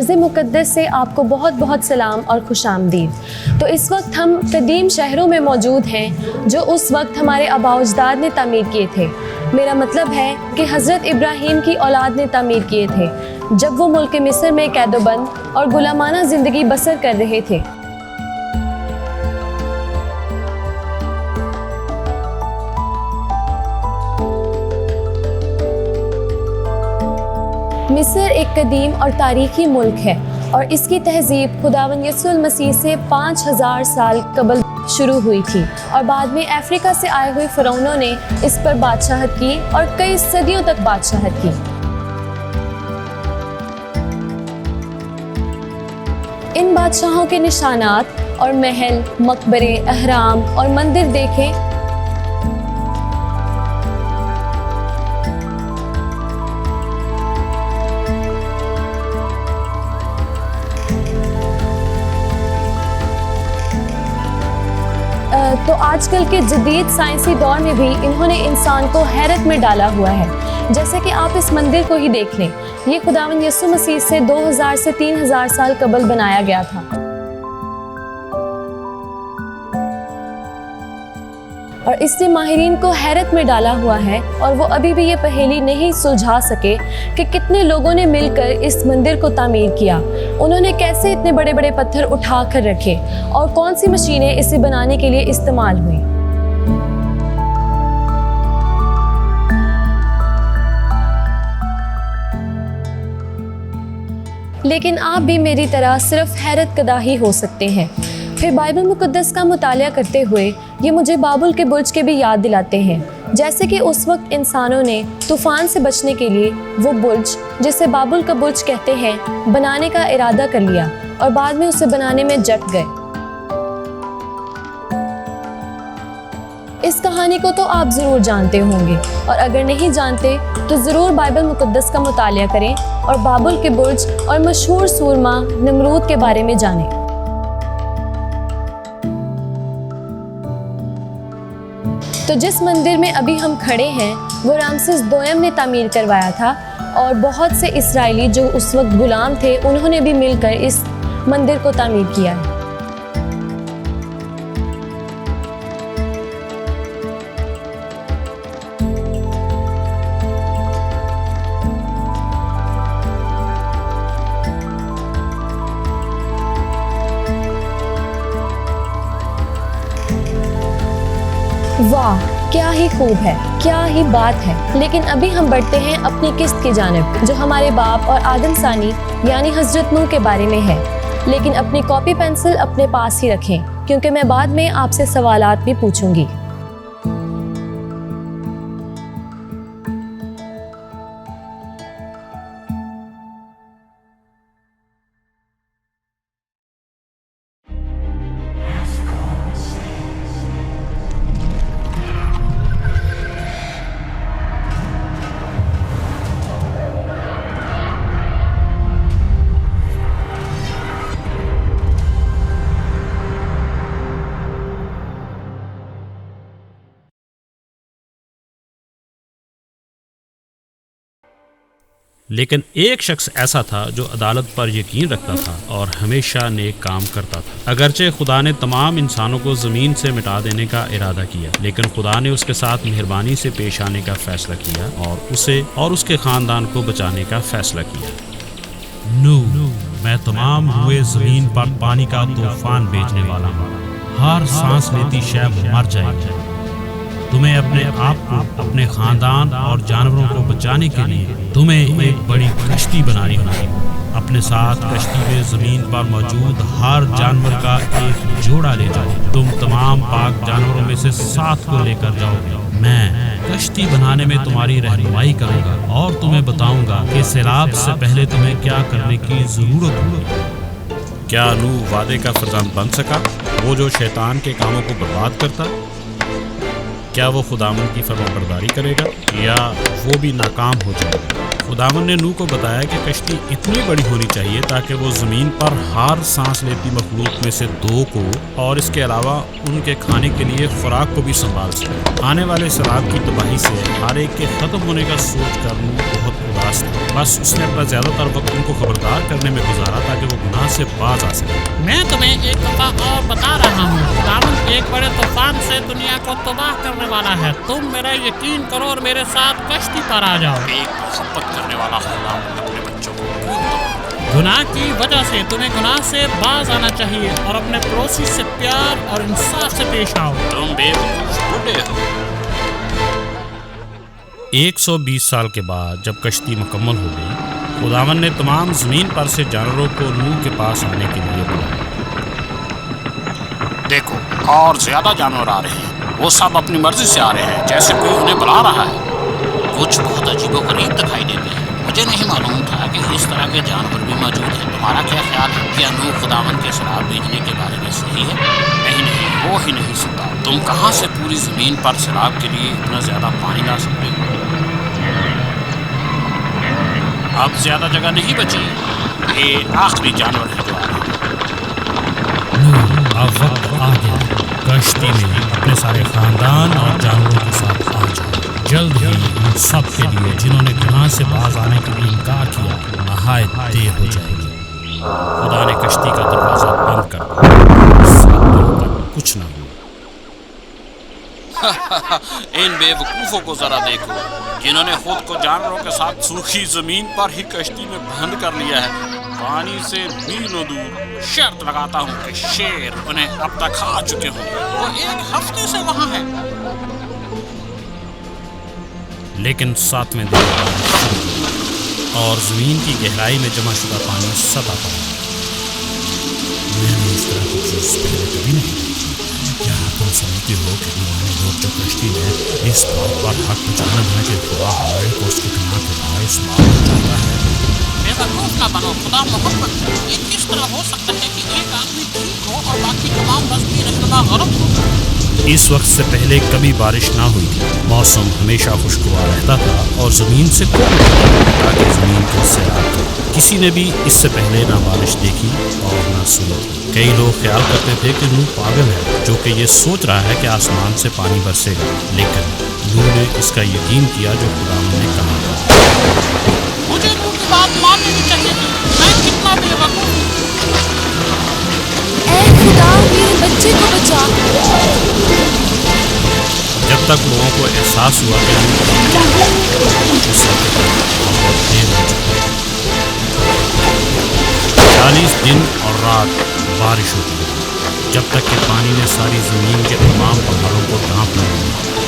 अर्ज़ मुक़द्दस से आपको बहुत बहुत सलाम और खुश आमदीद। तो इस वक्त हम कदीम शहरों में मौजूद हैं जो उस वक्त हमारे आबा अजदाद ने तामीर किए थे। मेरा मतलब है कि हज़रत इब्राहीम की औलाद ने तामीर किए थे जब वो मुल्क मिस्र में कैदोबंद और गुलामाना ज़िंदगी बसर कर रहे थे। मिस्र एक कदीम और तारीखी मुल्क है और इसकी तहज़ीब खुदावंद यीशु मसीह से 5000 साल कबल शुरू हुई थी और बाद में अफ्रीका से आए हुए फ़िरौनों ने इस पर बादशाहत की और कई सदियों तक बादशाहत की। इन बादशाहों के निशानात और महल, मकबरे, अहराम और मंदिर देखें। तो आजकल के जदीद साइंसी दौर में भी इन्होंने इंसान को हैरत में डाला हुआ है। जैसे कि आप इस मंदिर को ही देख लें, ये खुदावंद यीशु मसीह से 2000 से 3000 साल कबल बनाया गया था और इसने माहिरीन को हैरत में डाला हुआ है और वो अभी भी ये पहेली नहीं सुलझा सके कि कितने लोगों ने मिलकर इस मंदिर को तामीर किया, उन्होंने कैसे इतने बड़े बड़े पत्थर उठा कर रखे और कौन सी मशीनें इसे बनाने के लिए इस्तेमाल हुई। लेकिन आप भी मेरी तरह सिर्फ हैरत कदा ही हो सकते हैं। फिर बाइबल मुक़द्दस का मुतालिया करते हुए ये मुझे बाबुल के बुर्ज के भी याद दिलाते हैं। जैसे कि उस वक्त इंसानों ने तूफ़ान से बचने के लिए वो बुर्ज, जिसे बाबुल का बुर्ज कहते हैं, बनाने का इरादा कर लिया और बाद में उसे बनाने में जट गए। इस कहानी को तो आप ज़रूर जानते होंगे और अगर नहीं जानते तो ज़रूर बाइबल मुक़द्दस का मुतालिया करें और बाबुल के बुर्ज और मशहूर सूरमा नमरूद के बारे में जानें। तो जिस मंदिर में अभी हम खड़े हैं वो रामसेस दोयम ने तामीर करवाया था और बहुत से इस्राएली जो उस वक्त गुलाम थे उन्होंने भी मिलकर इस मंदिर को तामीर किया है। वाह, क्या ही खूब है, क्या ही बात है। लेकिन अभी हम बढ़ते हैं अपनी किस्त की जानिब जो हमारे बाप और आदम सानी यानी हज़रत नूह के बारे में है। लेकिन अपनी कॉपी पेंसिल अपने पास ही रखें क्योंकि मैं बाद में आपसे सवालात भी पूछूंगी। लेकिन एक शख्स ऐसा था जो अदालत पर यकीन रखता था और हमेशा नेक काम करता था। अगरचे खुदा ने तमाम इंसानों को ज़मीन से मिटा देने का इरादा किया, लेकिन खुदा ने उसके साथ मेहरबानी से पेश आने का फ़ैसला किया और उसे और उसके ख़ानदान को बचाने का फ़ैसला किया। नूह, मैं तमाम हुए ज़मीन पर पानी का तूफ़ान भेजने वाला हूँ। हर सांस लेती शय मर जाएगी। तुम्हें अपने आप को, अपने खानदान और जानवरों को बचाने के लिए तुम्हें एक बड़ी कश्ती बनानी होगी। अपने साथ कश्ती में ज़मीन पर मौजूद हर जानवर का एक जोड़ा ले जाओ। तुम तमाम पाक जानवरों में से 7 को लेकर जाओगे। मैं कश्ती बनाने में तुम्हारी रहनुमाई करूँगा और तुम्हें बताऊँगा कि सैलाब से पहले तुम्हें क्या करने की ज़रूरत होगी। क्या नूह वादे का फरजांद बन सका, वो जो शैतान के कामों को बर्बाद करता? क्या वो खुदावंद की फरमाबरदारी करेगा या वो भी नाकाम हो जाएगा? खुदावन ने नूह को बताया कि कश्ती इतनी बड़ी होनी चाहिए ताकि वो ज़मीन पर हर सांस लेती मखलूक में से 2 को और इसके अलावा उनके खाने के लिए खुराक को भी संभाल सके। आने वाले सैलाब की तबाही से हर एक के ख़त्म होने का सोच कर नूह बहुत उदास था। बस उसने अपना ज़्यादातर वक्त उनको खबरदार करने में गुजारा ताकि वो गुनाह से बाज आ सके। मैं तुम्हें एक दफा और बता रहा हूँ, खुदावंद एक बड़े तूफान से दुनिया को तबाह करने वाला है। तुम मेरा यकीन करो और मेरे साथ कश्ती पर आ जाओ। एक मोहब्बत करने वाला खुदावंद अपने बच्चों को गुनाह की वजह से तुम्हें गुनाह से बाज आना चाहिए और अपने पड़ोसी से प्यार और इंसाफ से पेश आओ। तुम बेवकूफ बूढ़े हो। 120 साल के बाद जब कश्ती मुकम्मल हो गई, खुदावन ने तमाम ज़मीन पर से जानवरों को नूह के पास आने के लिए बुलाया। देखो, और ज्यादा जानवर आ रहे हैं। वो सब अपनी मर्जी से आ रहे हैं, जैसे कोई उन्हें बुला रहा है। कुछ बहुत अजीबोगरीब दिखाई देते हैं। मुझे नहीं मालूम था कि इस तरह के जानवर भी मौजूद हैं। तुम्हारा क्या ख्याल है? क्या नूह खुदावन के शराब भेजने के बारे में सही है? नहीं, वो ही नहीं सकता। तुम कहाँ से पूरी ज़मीन पर शराब के लिए इतना ज़्यादा पानी ला सकते हो? अब ज़्यादा जगह नहीं बची। ये आखिरी जानवर है जो आ रहा है। अब वक्त आ गया, कश्ती में अपने सारे खानदान और जानवरों के साथ आ जाओ। जल्द ही उन सब के लिए जिन्होंने गुनाह से बाज आने के लिए इनकार किया, नहायत देर हो जाएगी। खुदा ने कश्ती का दरवाज़ा बंद कर दिया। 7 दिनों तक कुछ न हुआ। इन बेवकूफ़ों को ज़रा देखो, जिन्होंने खुद को जानवरों के साथ सूखी ज़मीन पर ही कश्ती में बंद कर लिया है। पानी से मीलों दूर। शर्त लगाता हूँ कि शेर उन्हें अब तक खा चुके होंगे। वो 1 हफ्ते से वहाँ है। लेकिन 7वें दिन और ज़मीन की गहराई में जमा शुदा पानी सदा पर। मैंने इस तरह की चीज़ पहले कभी नहीं देखी। क्या तुम समझते हो कि दीवाने लोग जो कश्ती में इस बात पर हक जानब है कि खुदा हमारे को उसके गुनाह के बायस माफ चाहता है? बेवकूफ ना बनो, खुदा मोहब्बत है। ये किस तरह हो सकता है कि एक आदमी ठीक हो और बाकी तमाम बस्ती रहनुमा गलत हो? इस वक्त से पहले कभी बारिश ना हुई थी। मौसम हमेशा खुशगवार रहता था और ज़मीन से कोई ताकि ज़मीन को सैराब करे। किसी ने भी इससे पहले ना बारिश देखी और ना सुनी। कई लोग ख्याल करते थे कि नूह पागल है जो कि ये सोच रहा है कि आसमान से पानी बरसेगा, लेकिन नूह ने इसका यकीन किया जो खुदावंद ने कहा था। मुझे नूह की बात मान लेनी चाहिए थी। मैं कितना बेवकूफ हूँ। ऐ खुदा, मेरे बच्चे को बचा। जब तक लोगों को एहसास हुआ कि उस वक्त बहुत देर हो चुकी है। 40 दिन और रात बारिश होती रही, जब तक कि पानी ने सारी ज़मीन के तमाम पहाड़ों को ढांप लिया।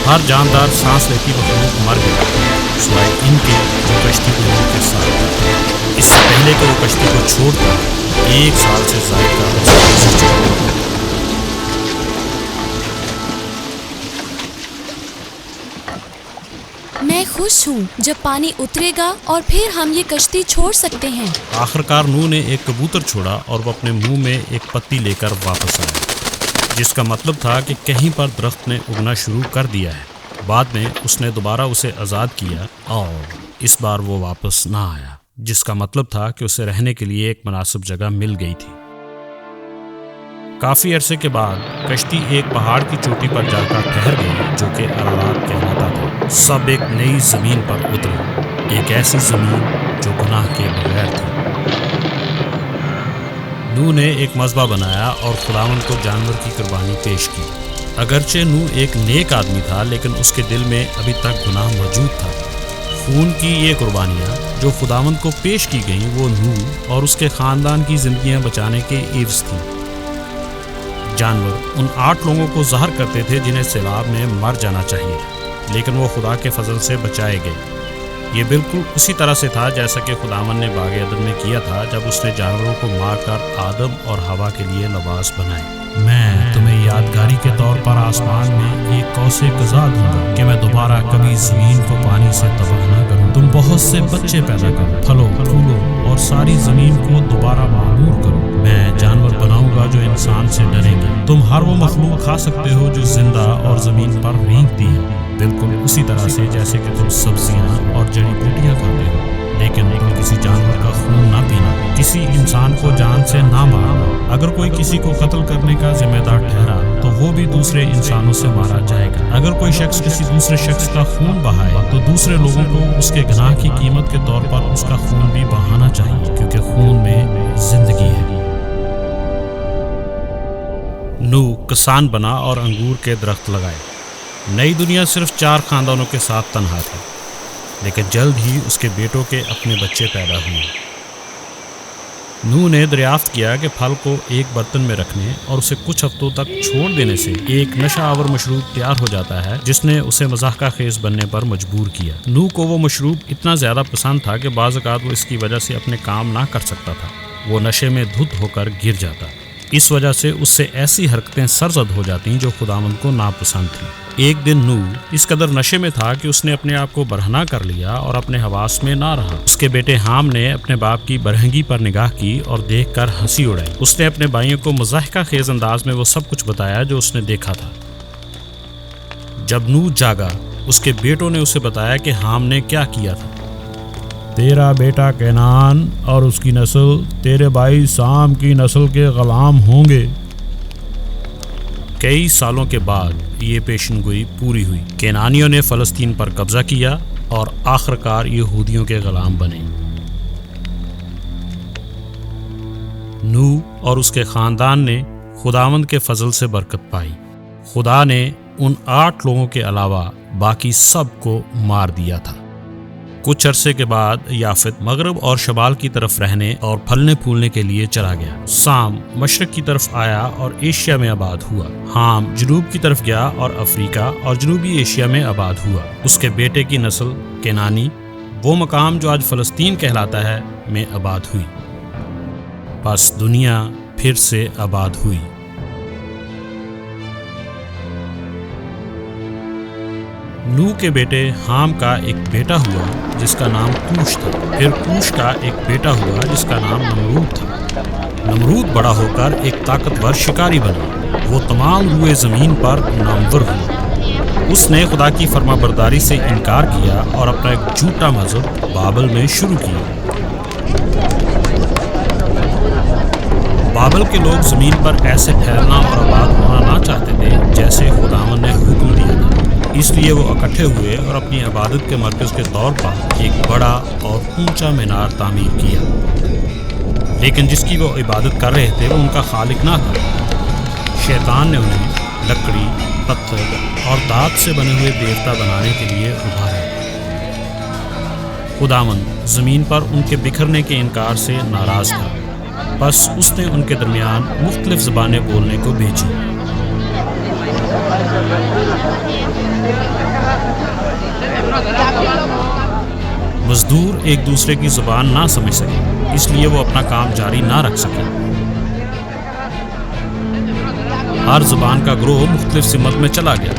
हर जानदार सांस लेती मखलूक मर गई, सिवाय इनके जो कश्ती में उनके साथ थे। इससे पहले कि वो कश्ती को छोड़कर 1 साल से ज़ायद का अर्सा गुज़र चुका था। मैं खुश हूँ जब पानी उतरेगा और फिर हम ये कश्ती छोड़ सकते हैं। आखिरकार नूह ने एक कबूतर छोड़ा और वो अपने मुंह में एक पत्ती लेकर वापस आया, जिसका मतलब था कि कहीं पर दरख्त ने उगना शुरू कर दिया है। बाद में उसने दोबारा उसे आज़ाद किया और इस बार वो वापस ना आया, जिसका मतलब था कि उसे रहने के लिए एक मुनासिब जगह मिल गई थी। काफ़ी अरसे के बाद कश्ती एक पहाड़ की चोटी पर जाकर ठहर गई जो कि अरारात कहलाता था। सब एक नई ज़मीन पर उतरे, एक ऐसी ज़मीन जो गुनाह के बगैर थी। नूह ने एक मज़बा बनाया और खुदावंद को जानवर की कुर्बानी पेश की। अगरचे नूह एक नेक आदमी था, लेकिन उसके दिल में अभी तक गुनाह मौजूद था। खून की ये कुर्बानियाँ जो खुदावंद को पेश की गईं वो नूह और उसके ख़ानदान की ज़िंदगियाँ बचाने के एवज़ थी। जानवर उन 8 लोगों को ज़हर करते थे जिन्हें सैलाब में मर जाना चाहिए था, लेकिन वो खुदा के फजल से बचाए गए। ये बिल्कुल उसी तरह से था जैसा कि खुदावन ने बाग अदन में किया था जब उसने जानवरों को मारकर आदम और हवा के लिए लिबास बनाए। मैं तुम्हें यादगारी के तौर पर आसमान में एक कौसे कज़ा दूंगा कि मैं दोबारा कभी ज़मीन को पानी से तबाह न करूं। तुम बहुत से बच्चे पैदा करो, फलों फूलों और सारी ज़मीन को दोबारा मामूर करो। मैं जानवर बनाऊंगा जो इंसान से डरेंगे। तुम हर वो मखलूक खा सकते हो जो जिंदा और ज़मीन पर रेंगती है, बिल्कुल उसी तरह से जैसे कि तुम सब्जियां और जड़ी बूटियां खाते हो। لیکن تم کسی جانور کا خون نہ پینا، کسی انسان کو جان سے نہ مارنا۔ اگر کوئی کسی کو قتل کرنے کا ذمہ دار ٹھہرا تو وہ بھی دوسرے انسانوں سے مارا جائے گا۔ اگر کوئی شخص کسی دوسرے شخص کا خون بہائے تو دوسرے لوگوں کو اس کے گناہ کی قیمت کے طور پر اس کا خون بھی بہانا چاہیے، کیونکہ خون میں زندگی ہے۔ نوح کسان بنا اور انگور کے درخت لگائے۔ نئی دنیا صرف 4 خاندانوں کے ساتھ تنہا تھی، لیکن جلد ہی اس کے بیٹوں کے اپنے بچے پیدا ہوئے۔ نوح نے دریافت کیا کہ پھل کو ایک برتن میں رکھنے اور اسے کچھ ہفتوں تک چھوڑ دینے سے ایک نشہ آور مشروب تیار ہو جاتا ہے، جس نے اسے مضحکہ خیز بننے پر مجبور کیا۔ نوح کو وہ مشروب اتنا زیادہ پسند تھا کہ بعض اوقات وہ اس کی وجہ سے اپنے کام نہ کر سکتا تھا، وہ نشے میں دھت ہو کر گر جاتا۔ اس وجہ سے اس سے ایسی حرکتیں سرزد ہو جاتیں جو خداوند کو ناپسند تھیں۔ ایک دن نوح اس قدر نشے میں تھا کہ اس نے اپنے آپ کو برہنہ کر لیا اور اپنے حواس میں نہ رہا۔ اس کے بیٹے حام نے اپنے باپ کی برہنگی پر نگاہ کی اور دیکھ کر ہنسی اڑائی۔ اس نے اپنے بھائیوں کو مضحکہ خیز انداز میں وہ سب کچھ بتایا جو اس نے دیکھا تھا۔ جب نوح جاگا، اس کے بیٹوں نے اسے بتایا کہ حام نے کیا کیا تھا۔ تیرا بیٹا کینان اور اس کی نسل تیرے بھائی سام کی نسل کے غلام ہوں گے۔ کئی سالوں کے بعد یہ پیشن گوئی پوری ہوئی۔ کینانیوں نے فلسطین پر قبضہ کیا اور آخرکار یہودیوں کے غلام بنے۔ نوح اور اس کے خاندان نے خداوند کے فضل سے برکت پائی۔ خدا نے ان 8 لوگوں کے علاوہ باقی سب کو مار دیا تھا۔ کچھ عرصے کے بعد یافت مغرب اور شمال کی طرف رہنے اور پھلنے پھولنے کے لیے چلا گیا۔ سام مشرق کی طرف آیا اور ایشیا میں آباد ہوا۔ حام جنوب کی طرف گیا اور افریقہ اور جنوبی ایشیا میں آباد ہوا۔ اس کے بیٹے کی نسل کینانی وہ مقام جو آج فلسطین کہلاتا ہے میں آباد ہوئی۔ بس دنیا پھر سے آباد ہوئی۔ نوح کے بیٹے حام کا ایک بیٹا ہوا جس کا نام کوش تھا۔ پھر کوش کا ایک بیٹا ہوا جس کا نام نمرود تھا۔ نمرود بڑا ہو کر ایک طاقتور شکاری بنا۔ وہ تمام روئے زمین پر نامور ہوا۔ اس نے خدا کی فرما برداری سے انکار کیا اور اپنا ایک جھوٹا مذہب بابل میں شروع کیا۔ بابل کے لوگ زمین پر ایسے پھیلنا اور آباد ہونا نہ چاہتے تھے جیسے خداوند نے حکم دیا تھا۔ اس لیے وہ اکٹھے ہوئے اور اپنی عبادت کے مرکز کے طور پر ایک بڑا اور اونچا مینار تعمیر کیا، لیکن جس کی وہ عبادت کر رہے تھے وہ ان کا خالق نہ تھا۔ شیطان نے انہیں لکڑی، پتھر اور دھات سے بنے ہوئے دیوتا بنانے کے لیے ابھارا۔ خداوند زمین پر ان کے بکھرنے کے انکار سے ناراض تھا، بس اس نے ان کے درمیان مختلف زبانیں بولنے کو بھیجی۔ مزدور ایک دوسرے کی زبان نہ سمجھ سکے، اس لیے وہ اپنا کام جاری نہ رکھ سکے۔ ہر زبان کا گروہ مختلف سمت میں چلا گیا۔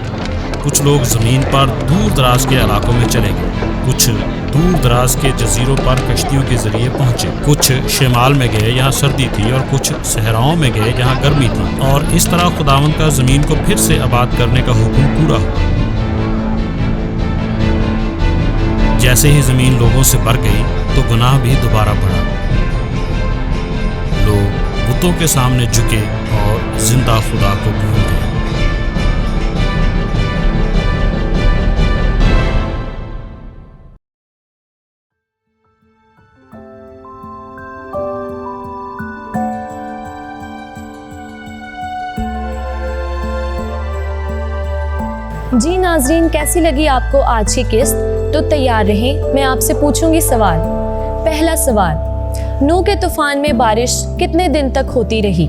کچھ لوگ زمین پر دور دراز کے علاقوں میں چلے گئے، کچھ دور دراز کے جزیروں پر کشتیوں کے ذریعے پہنچے، کچھ شمال میں گئے جہاں سردی تھی اور کچھ صحراؤں میں گئے جہاں گرمی تھی، اور اس طرح خداوند کا زمین کو پھر سے آباد کرنے کا حکم پورا ہوا۔ جیسے ہی زمین لوگوں سے بھر گئی تو گناہ بھی دوبارہ بڑھا۔ لوگ بتوں کے سامنے جھکے اور زندہ خدا کو بھول گئے۔ جی ناظرین، کیسی لگی آپ کو آج کی قسط؟ تو تیار رہیں، میں آپ سے پوچھوں گی سوال۔ پہلا سوال، نوح کے طوفان میں بارش کتنے دن تک ہوتی رہی؟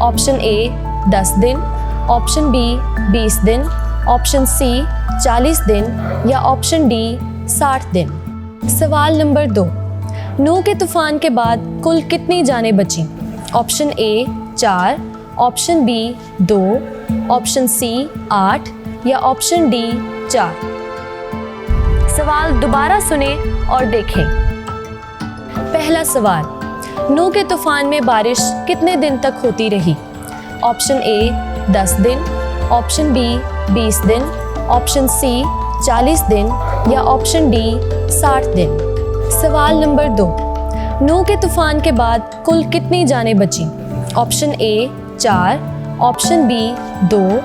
آپشن اے 10 دن، آپشن بی 20 دن، آپشن سی 40 دن یا آپشن ڈی 60 دن۔ سوال نمبر 2، نوح کے طوفان کے بعد کل کتنی جانیں بچیں؟ آپشن اے 4، آپشن بی 2، آپشن سی 8 یا آپشن ڈی 4۔ سوال دوبارہ سنیں اور دیکھیں۔ پہلا سوال، نوح کے طوفان میں بارش کتنے دن تک ہوتی رہی؟ آپشن اے 10 دن، آپشن بی 20 دن، آپشن سی 40 دن یا آپشن ڈی 60 دن۔ सवाल नंबर 2, नूह के तूफान के बाद कुल कितनी जानें बची? Option A 4, option B 2,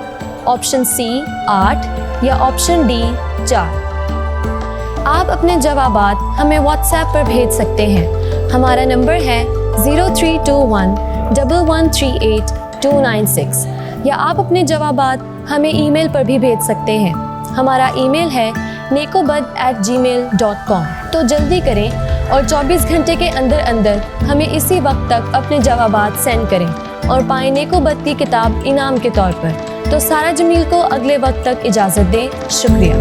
option C 8 या ऑप्शन डी 4। आप अपने जवाबात हमें व्हाट्सएप पर भेज सकते हैं। हमारा नंबर है 0321 1138 296, या आप अपने जवाबात हमें ईमेल पर भी भेज सकते हैं। हमारा ईमेल है nekobud@gmail.com। तो जल्दी करें और 24 घंटे के अंदर अंदर हमें इसी वक्त तक अपने जवाबात सेंड करें और पाएं नेकोबद की किताब इनाम के तौर पर। तो सारा जमील को अगले वक्त तक इजाज़त दें। शुक्रिया।